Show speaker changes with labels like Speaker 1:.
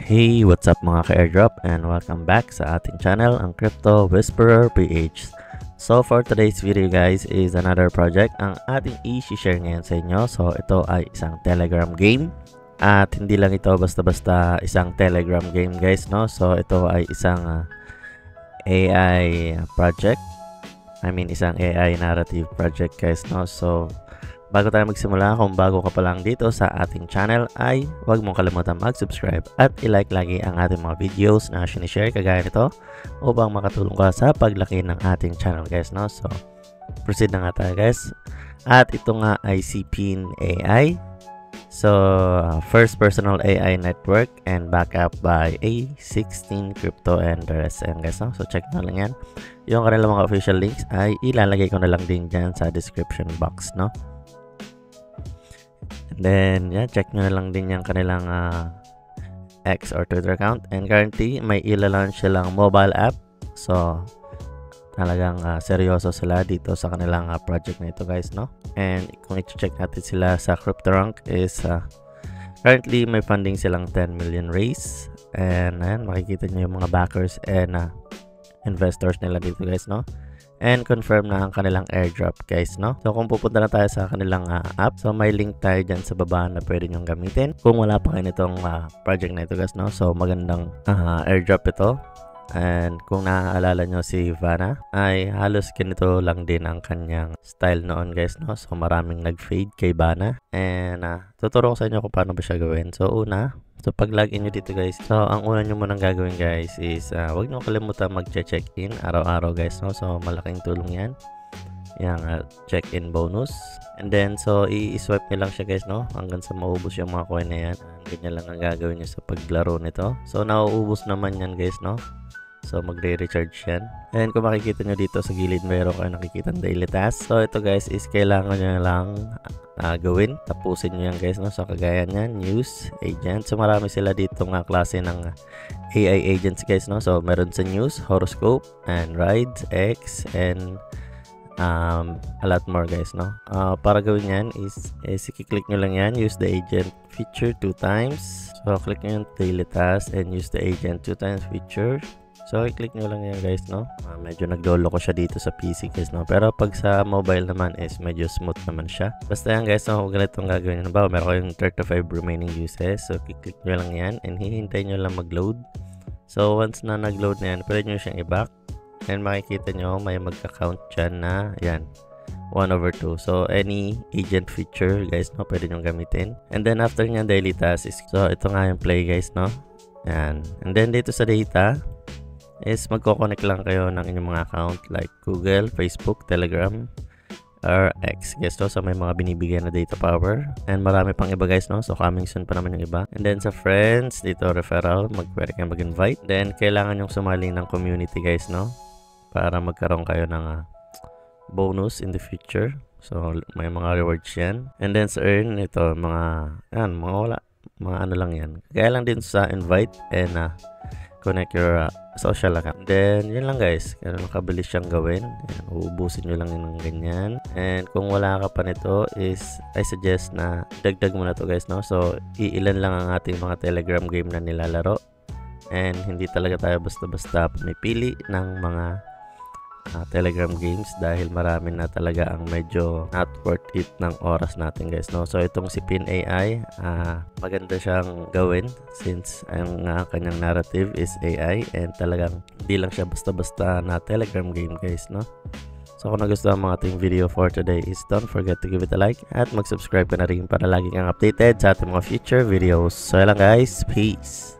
Speaker 1: Hey, what's up mga ka-airdrop and welcome back sa ating channel, ang Crypto Whisperer PH. So for today's video guys is another project ang ating i-share ngayon sa inyo. So ito ay isang Telegram game at hindi lang ito basta-basta isang Telegram game guys, no? So ito ay isang AI project. Isang AI narrative project guys, no? So bago tayo magsimula, kung bago ka pa lang dito sa ating channel ay huwag mong kalimutan mag-subscribe at i-like lagi ang ating mga videos na sinishare kagaya nito upang makatulong ka sa paglaki ng ating channel guys, no? So proceed na nga tayo guys. At ito nga ay CPIN AI. So first personal AI network and backup by A16 Crypto and the rest guys, no? So check na lang yan. Yung kanilang mga official links ay ilalagay ko na lang din dyan sa description box, no? And then, check nyo na lang din yung kanilang X or Twitter account. And currently, may ila-launch silang mobile app. So, talagang seryoso sila dito sa kanilang project na ito guys, no? And kung i-check natin sila sa CryptoRank is currently may funding silang 10 million raise. And ayan, makikita nyo yung mga backers and investors nila dito guys, no? And confirm na ang kanilang airdrop guys, no? So kung pupunta na tayo sa kanilang app, so may link tayo dyan sa baba na pwede nyong gamitin kung wala pa kayo nitong project na ito guys, no? So magandang airdrop ito. And kung naaalala nyo si Vanna ay halos ganito lang din ang kanyang style noon guys, no? So maraming nag-fade kay Vanna. And tuturo ko sa inyo kung paano ba siya gawin. So So pag login nyo dito guys, so ang una nyo munang gagawin guys is huwag nyo kalimutan mag-check-in araw-araw guys, no? So malaking tulong yan, yung check-in bonus. And then so i-swipe nyo lang siya guys, no? Hanggang sa maubos yung mga coin na yan. Ganyan lang ang gagawin nyo sa paglaro nito. So nauubos naman yan guys, no? So magre-recharge yan. And kung makikita nyo dito sa gilid, mayroon kayo nakikita daily task. So ito guys is kailangan nyo lang gawin. Tapusin nyo yan guys, no? So kagaya nyan, news, agent. So marami sila dito nga klase ng AI agents guys, no? So meron sa news, horoscope, and rides, X, and a lot more guys, no? Para gawin yan is i-click nyo lang yan, use the agent feature 2 times. So click nyo yung daily task and use the agent 2 times feature. So i-click nyo lang yan guys, no? Medyo naglolo ko siya dito sa PC guys, no? Pero pag sa mobile naman is medyo smooth naman siya. Basta yan guys, no? Ganitong gagawin nyo. Meron kayong 35 remaining uses. So i-click nyo lang yan and hihintay nyo lang mag-load. So once na nag-load na yan, pwede nyo siyang i-back. And makikita nyo may magka-count dyan na yan 1/2. So any agent feature guys, no? Pwede nyo gamitin. And then after nyan, daily task is, so ito nga yung play guys, no? Yan. And then dito sa data is magko-connect lang kayo ng inyong mga account like Google, Facebook, Telegram, or X guys, no? So may mga binibigyan na data power and marami pang iba guys, no? So coming soon pa naman yung iba. And then sa friends, dito referral, pwede kayo mag-invite. Then kailangan yung sumali ng community guys, no? Para magkaroon kayo ng bonus in the future. So may mga rewards yan. And then sa earn, ito mga ano lang yan. Kaya lang din sa invite and connect your social account. Then yun lang guys, makabilis siyang gawin. Ayan, uubusin nyo lang yun ng ganyan. And kung wala ka pa nito is I suggest na dagdag mo na to guys, no? So iilan lang ang ating mga Telegram game na nilalaro. And hindi talaga tayo basta-basta pumipili ng mga Telegram games dahil marami na talaga ang medyo not worth it ng oras natin guys, no? So itong si Pin AI, maganda siyang gawin since ang kanyang narrative is AI and talagang hindi lang siya basta-basta na Telegram game guys, no? So kung nagustuhan mga ating video for today is don't forget to give it a like at mag-subscribe ka na rin para lagi kang updated sa ating mga future videos. So yun lang guys, peace!